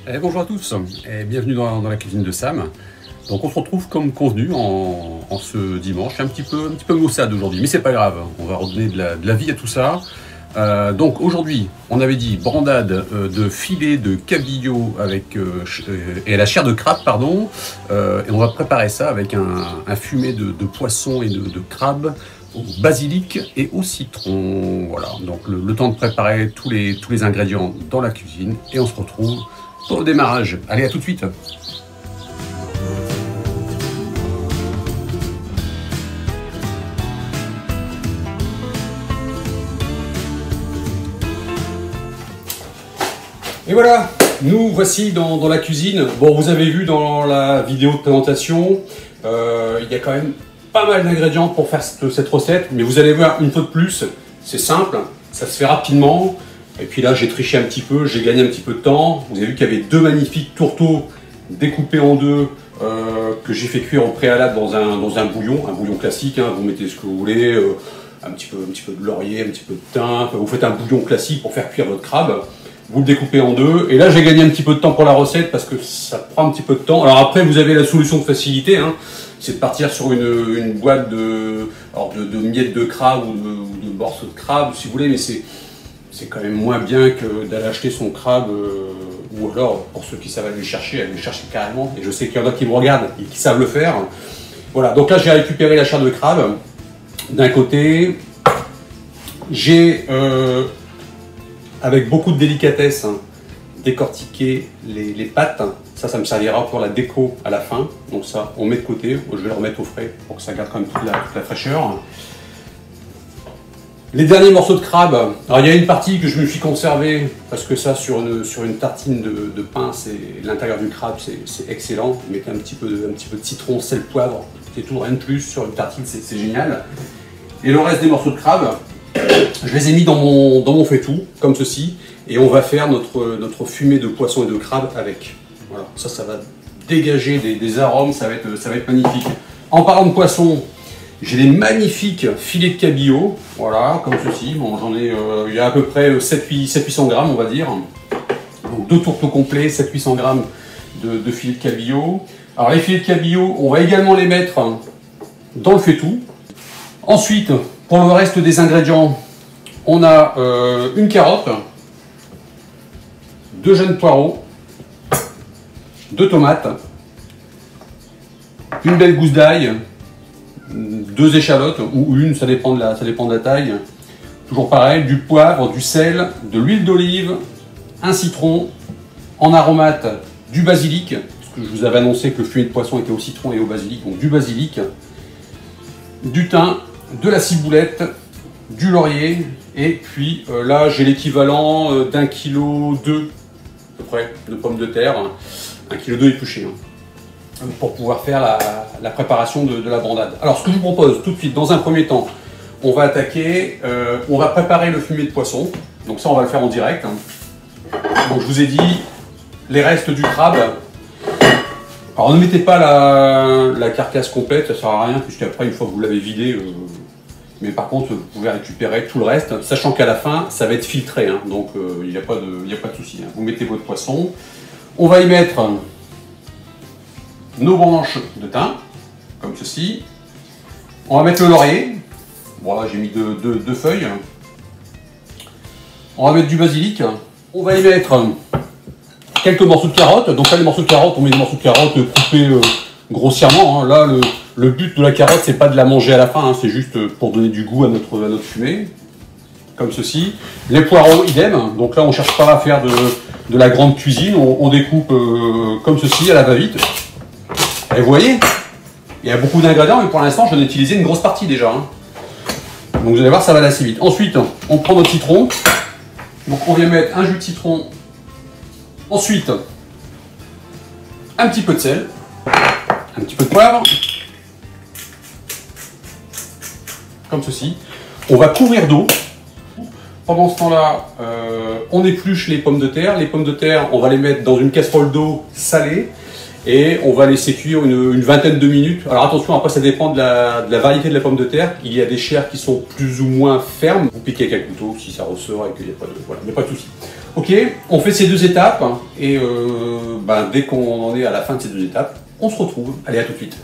Bonjour à tous et bienvenue dans la cuisine de Sam. Donc on se retrouve comme convenu en ce dimanche. Je suis un petit peu maussade aujourd'hui, mais c'est pas grave. On va redonner de la vie à tout ça. Donc aujourd'hui, on avait dit brandade de filet de cabillaud avec et la chair de crabe, pardon. Et on va préparer ça avec un fumet de poisson et de crabe au basilic et au citron. Voilà. Donc le temps de préparer tous les ingrédients dans la cuisine et on se retrouve pour le démarrage. Allez, à tout de suite. Et voilà, nous voici dans la cuisine. Bon, vous avez vu dans la vidéo de présentation, il y a quand même pas mal d'ingrédients pour faire cette recette, mais vous allez voir une fois de plus, c'est simple, ça se fait rapidement. Et puis là, j'ai triché un petit peu, j'ai gagné un petit peu de temps. Vous avez vu qu'il y avait deux magnifiques tourteaux découpés en deux que j'ai fait cuire au préalable dans un bouillon classique. Hein. Vous mettez ce que vous voulez, un petit peu de laurier, un petit peu de thym. Vous faites un bouillon classique pour faire cuire votre crabe. Vous le découpez en deux. Et là, j'ai gagné un petit peu de temps pour la recette parce que ça prend un petit peu de temps. Alors après, vous avez la solution de facilité. Hein. C'est de partir sur une boîte de miettes de crabe ou de morceaux de crabe, si vous voulez, mais c'est quand même moins bien que d'aller acheter son crabe, ou alors, pour ceux qui savent aller le chercher carrément. Et je sais qu'il y en a qui me regardent et qui savent le faire. Voilà, donc là j'ai récupéré la chair de crabe. D'un côté, j'ai, avec beaucoup de délicatesse, décortiqué les pâtes. Ça me servira pour la déco à la fin. Donc ça, on met de côté. Je vais le remettre au frais pour que ça garde quand même toute la fraîcheur. Les derniers morceaux de crabe, alors il y a une partie que je me suis conservé parce que ça sur une tartine de pain, l'intérieur du crabe c'est excellent. Vous mettez un petit peu de citron, sel, poivre, c'est tout, rien de plus sur une tartine, c'est génial. Et le reste des morceaux de crabe, je les ai mis dans mon faitout, comme ceci, et on va faire notre fumée de poisson et de crabe avec. Voilà, ça va dégager des arômes, ça va être magnifique. En parlant de poisson, j'ai des magnifiques filets de cabillaud, voilà, comme ceci. Bon, j'en ai, il y a à peu près 700-800 grammes, on va dire. Donc deux tourteaux complets, 700-800 grammes de filets de cabillaud. Alors les filets de cabillaud, on va également les mettre dans le faitout. Ensuite, pour le reste des ingrédients, on a une carotte, deux jeunes poireaux, deux tomates, une belle gousse d'ail, deux échalotes ou une, ça dépend de la taille. Toujours pareil, du poivre, du sel, de l'huile d'olive, un citron, en aromate du basilic, parce que je vous avais annoncé que le fumet de poisson était au citron et au basilic, donc du basilic, du thym, de la ciboulette, du laurier, et puis là j'ai l'équivalent d'1,2 kg à peu près de pommes de terre, 1,2 kg épluchées. Pour pouvoir faire la préparation de la brandade. Alors ce que je vous propose tout de suite, dans un premier temps, on va attaquer, on va préparer le fumet de poisson. Donc ça on va le faire en direct. Donc je vous ai dit, les restes du crabe. Alors ne mettez pas la carcasse complète, ça sert à rien, puisqu'après une fois que vous l'avez vidé, mais par contre vous pouvez récupérer tout le reste, sachant qu'à la fin ça va être filtré, hein, donc il n'y a pas de souci. Hein. Vous mettez votre poisson, on va y mettre nos branches de thym, comme ceci. On va mettre le laurier. Bon là j'ai mis deux feuilles. On va mettre du basilic. On va y mettre quelques morceaux de carottes. Donc là les morceaux de carottes, on met des morceaux de carottes coupés grossièrement. Hein. Là le but de la carotte c'est pas de la manger à la fin, hein. C'est juste pour donner du goût à notre fumée. Comme ceci. Les poireaux idem. Donc là on cherche pas à faire de la grande cuisine. On découpe comme ceci à la va-vite. Et vous voyez, il y a beaucoup d'ingrédients, mais pour l'instant, j'en ai utilisé une grosse partie déjà. Hein. Donc vous allez voir, ça va aller assez vite. Ensuite, on prend notre citron. Donc on vient mettre un jus de citron. Ensuite, un petit peu de sel, un petit peu de poivre, comme ceci. On va couvrir d'eau. Pendant ce temps-là, on épluche les pommes de terre. Les pommes de terre, on va les mettre dans une casserole d'eau salée. Et on va laisser cuire une vingtaine de minutes. Alors attention, après ça dépend de la variété de la pomme de terre. Il y a des chairs qui sont plus ou moins fermes. Vous piquez avec un couteau si ça ressort et qu'il n'y a pas de souci. Ok, on fait ces 2 étapes et dès qu'on en est à la fin de ces 2 étapes, on se retrouve. Allez, à tout de suite.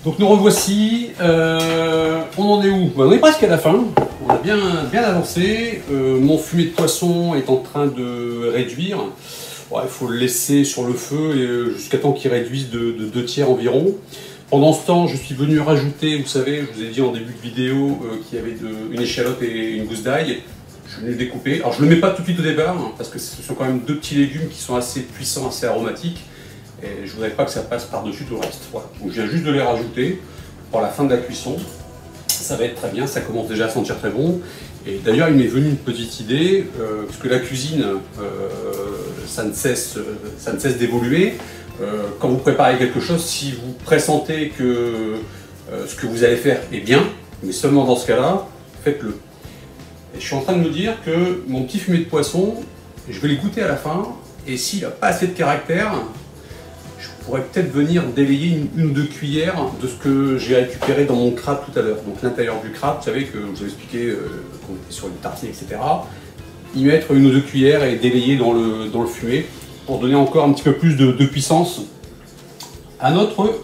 Donc nous revoici, on en est où? On est presque à la fin, on a bien avancé, mon fumet de poisson est en train de réduire. Ouais, il faut le laisser sur le feu jusqu'à temps qu'il réduise de 2/3 environ. Pendant ce temps, je suis venu rajouter, vous savez, je vous ai dit en début de vidéo qu'il y avait une échalote et une gousse d'ail. Je suis venu le découper. Alors je ne le mets pas tout de suite au départ, parce que ce sont quand même 2 petits légumes qui sont assez puissants, assez aromatiques. Et je ne voudrais pas que ça passe par-dessus tout le reste. Voilà. Donc je viens juste de les rajouter pour la fin de la cuisson. Ça va être très bien, ça commence déjà à sentir très bon. Et d'ailleurs, il m'est venu une petite idée, parce que la cuisine, ça ne cesse d'évoluer. Quand vous préparez quelque chose, si vous pressentez que ce que vous allez faire est bien, mais seulement dans ce cas-là, faites-le. Et je suis en train de me dire que mon petit fumet de poisson, je vais les goûter à la fin, et s'il n'a pas assez de caractère, je pourrais peut-être venir délayer une ou 2 cuillères de ce que j'ai récupéré dans mon crabe tout à l'heure. Donc l'intérieur du crabe, vous savez que je vous ai expliqué qu'on était sur les tartines, etc. Y mettre 1 ou 2 cuillères et délayer dans le fumet pour donner encore un petit peu plus de puissance à notre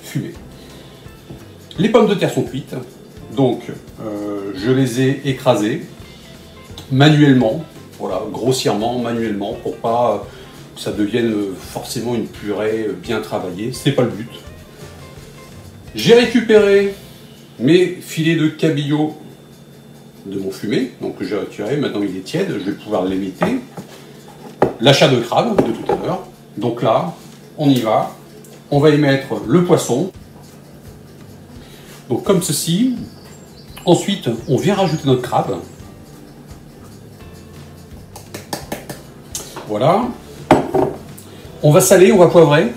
fumet. Les pommes de terre sont cuites, donc je les ai écrasées manuellement, voilà, grossièrement, manuellement, pour pas que ça devienne forcément une purée bien travaillée, c'est pas le but. J'ai récupéré mes filets de cabillaud de mon fumet, donc que j'ai retiré, maintenant il est tiède, je vais pouvoir l'émietter. L'achat de crabe de tout à l'heure, donc là, on y va, on va y mettre le poisson, donc comme ceci. Ensuite, on vient rajouter notre crabe, voilà. On va saler, on va poivrer.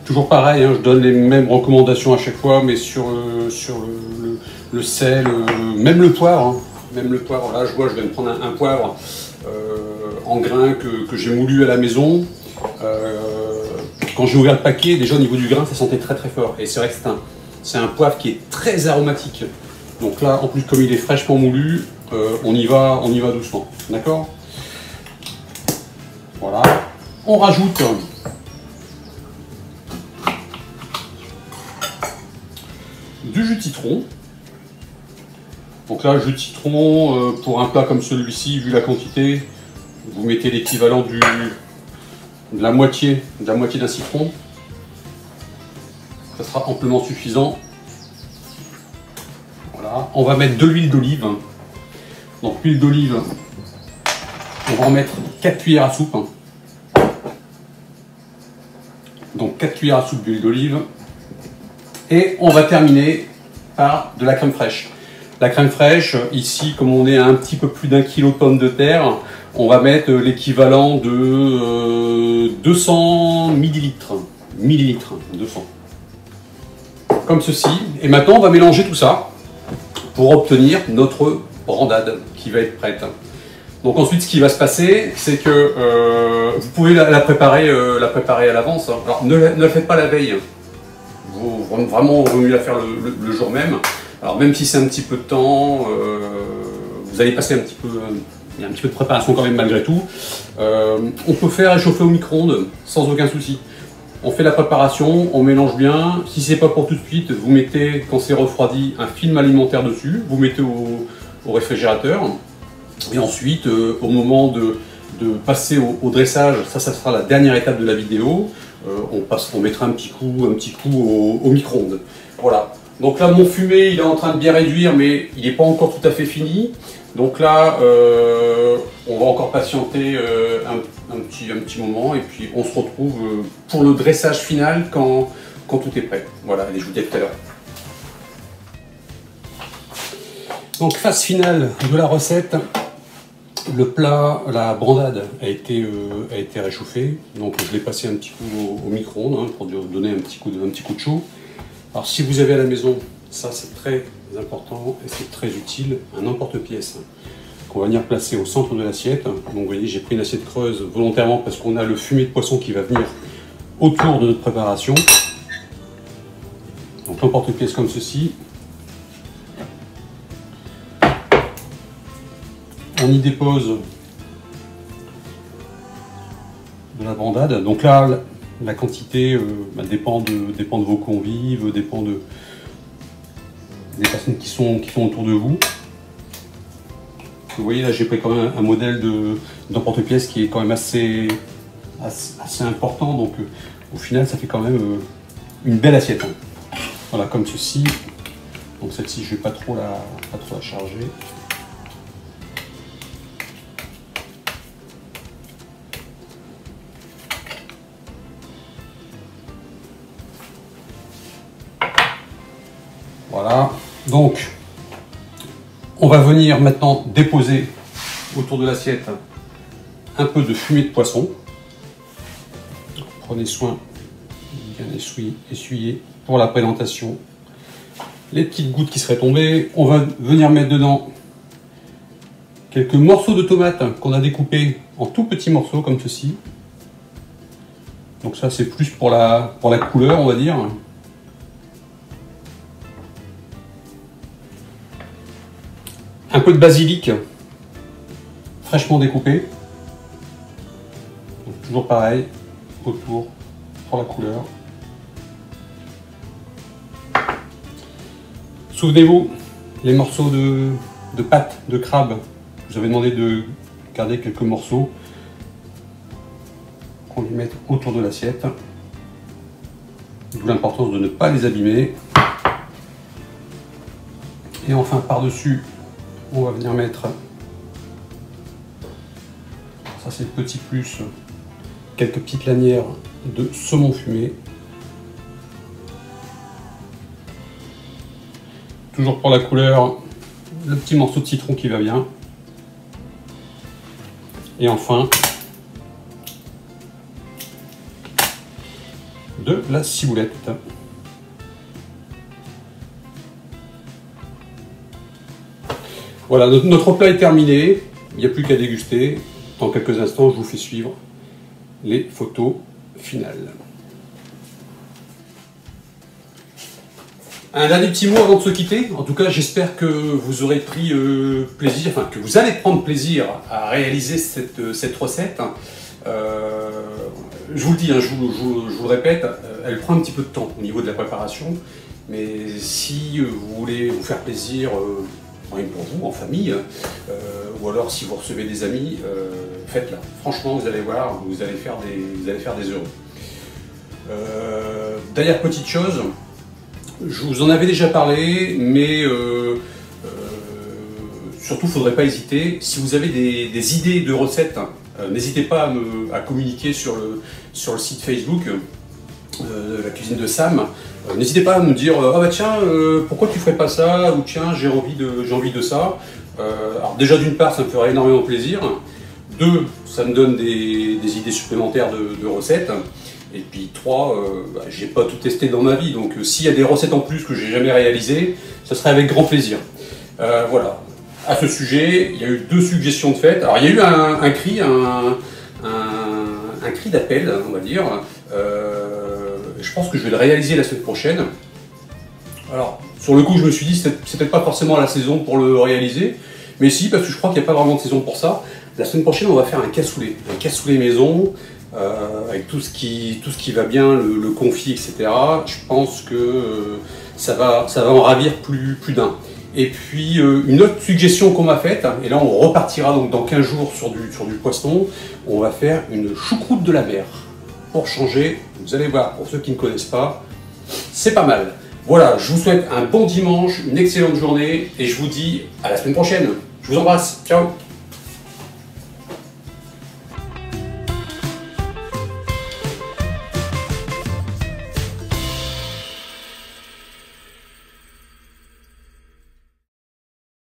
Toujours pareil, hein, je donne les mêmes recommandations à chaque fois, mais sur le sel, même le poivre. Hein, même le poivre, là je vois, je vais me prendre un poivre en grains que j'ai moulu à la maison. Quand j'ai ouvert le paquet, déjà au niveau du grain, ça sentait très très fort. Et c'est vrai que c'est un poivre qui est très aromatique. Donc là, en plus, comme il est fraîchement moulu, on y va doucement. D'accord ? Voilà, on rajoute du jus de citron. Donc là, jus de citron, pour un plat comme celui-ci, vu la quantité, vous mettez l'équivalent de la moitié d'un citron. Ça sera amplement suffisant. Voilà, on va mettre de l'huile d'olive. Donc l'huile d'olive, on va en mettre 4 cuillères à soupe. Donc 4 cuillères à soupe d'huile d'olive. Et on va terminer par de la crème fraîche. La crème fraîche, ici, comme on est à un petit peu plus d'1 kg de pommes de terre, on va mettre l'équivalent de 200 millilitres. 200. Comme ceci. Et maintenant, on va mélanger tout ça pour obtenir notre brandade qui va être prête. Donc ensuite, ce qui va se passer, c'est que vous pouvez la préparer à l'avance. Alors ne la faites pas la veille. Vraiment, il vaut mieux la faire le jour même. Alors même si c'est un petit peu de temps, vous allez passer il y a un petit peu de préparation quand même malgré tout. On peut faire réchauffer au micro-ondes sans aucun souci. On fait la préparation, on mélange bien. Si c'est pas pour tout de suite, vous mettez, quand c'est refroidi, un film alimentaire dessus. Vous mettez au réfrigérateur. Et ensuite, au moment de passer au dressage, ça sera la dernière étape de la vidéo. On mettra un petit coup au micro-ondes. Voilà. Donc là, mon fumet, il est en train de bien réduire, mais il n'est pas encore tout à fait fini. Donc là, on va encore patienter un petit moment, et puis on se retrouve pour le dressage final quand tout est prêt. Voilà, allez, je vous dis à tout à l'heure. Donc phase finale de la recette. Le plat, la brandade a été réchauffée, donc je l'ai passé un petit coup au micro-ondes pour donner un petit coup de chaud. Alors si vous avez à la maison, ça c'est très important et c'est très utile, un emporte-pièce. qu'on va venir placer au centre de l'assiette. Donc vous voyez, j'ai pris une assiette creuse volontairement parce qu'on a le fumet de poisson qui va venir autour de notre préparation. Donc l'emporte-pièce comme ceci. On y dépose de la bandade. Donc là, la quantité dépend de vos convives, dépend des personnes qui sont autour de vous. Vous voyez là, j'ai pris quand même un modèle d'emporte-pièce qui est quand même assez important. Donc au final, ça fait quand même une belle assiette. Voilà, comme ceci. Donc celle-ci, je ne vais pas trop la charger. Voilà, donc on va venir maintenant déposer autour de l'assiette un peu de fumée de poisson. Prenez soin de bien essuyer pour la présentation les petites gouttes qui seraient tombées. On va venir mettre dedans quelques morceaux de tomates qu'on a découpés en tout petits morceaux comme ceci. Donc ça c'est plus pour la couleur, on va dire. Un peu de basilic fraîchement découpé. Donc, toujours pareil, autour pour la couleur. Souvenez-vous, les morceaux de pâte de crabe, je vous avais demandé de garder quelques morceaux qu'on les mette autour de l'assiette. D'où l'importance de ne pas les abîmer. Et enfin par-dessus, on va venir mettre, ça c'est le petit plus, quelques petites lanières de saumon fumé. Toujours pour la couleur, le petit morceau de citron qui va bien. Et enfin, de la ciboulette. Voilà, notre plat est terminé, il n'y a plus qu'à déguster. Dans quelques instants, je vous fais suivre les photos finales. Un dernier petit mot avant de se quitter. En tout cas, j'espère que vous aurez pris plaisir, enfin que vous allez prendre plaisir à réaliser cette recette. Je vous le dis, hein, je vous le répète, elle prend un petit peu de temps au niveau de la préparation. Mais si vous voulez vous faire plaisir, rien pour vous, en famille, ou alors si vous recevez des amis, faites-la. Franchement, vous allez voir, vous allez faire des heureux. Dernière petite chose, je vous en avais déjà parlé, mais surtout, il ne faudrait pas hésiter. Si vous avez des idées de recettes, n'hésitez pas à communiquer sur le site Facebook de la cuisine de Sam. N'hésitez pas à me dire ah bah tiens, pourquoi tu ferais pas ça, ou tiens, j'ai envie de ça. Alors déjà d'une part, ça me ferait énormément plaisir. Deux, ça me donne des idées supplémentaires de recettes. Et puis trois, j'ai pas tout testé dans ma vie, donc s'il y a des recettes en plus que j'ai jamais réalisées, ce serait avec grand plaisir. Voilà. À ce sujet, il y a eu 2 suggestions de fête. Alors il y a eu un cri d'appel, on va dire. Je pense que je vais le réaliser la semaine prochaine. Alors, sur le coup, je me suis dit c'est peut-être pas forcément la saison pour le réaliser, mais si, parce que je crois qu'il n'y a pas vraiment de saison pour ça. La semaine prochaine, on va faire un cassoulet maison, avec tout ce qui va bien, le confit, etc. Je pense que ça va en ravir plus d'un. Et puis, une autre suggestion qu'on m'a faite, et là on repartira donc dans 15 jours sur du poisson, on va faire une choucroute de la mer. Pour changer, vous allez voir, pour ceux qui ne connaissent pas, c'est pas mal. Voilà, je vous souhaite un bon dimanche, une excellente journée, et je vous dis à la semaine prochaine. Je vous embrasse, ciao!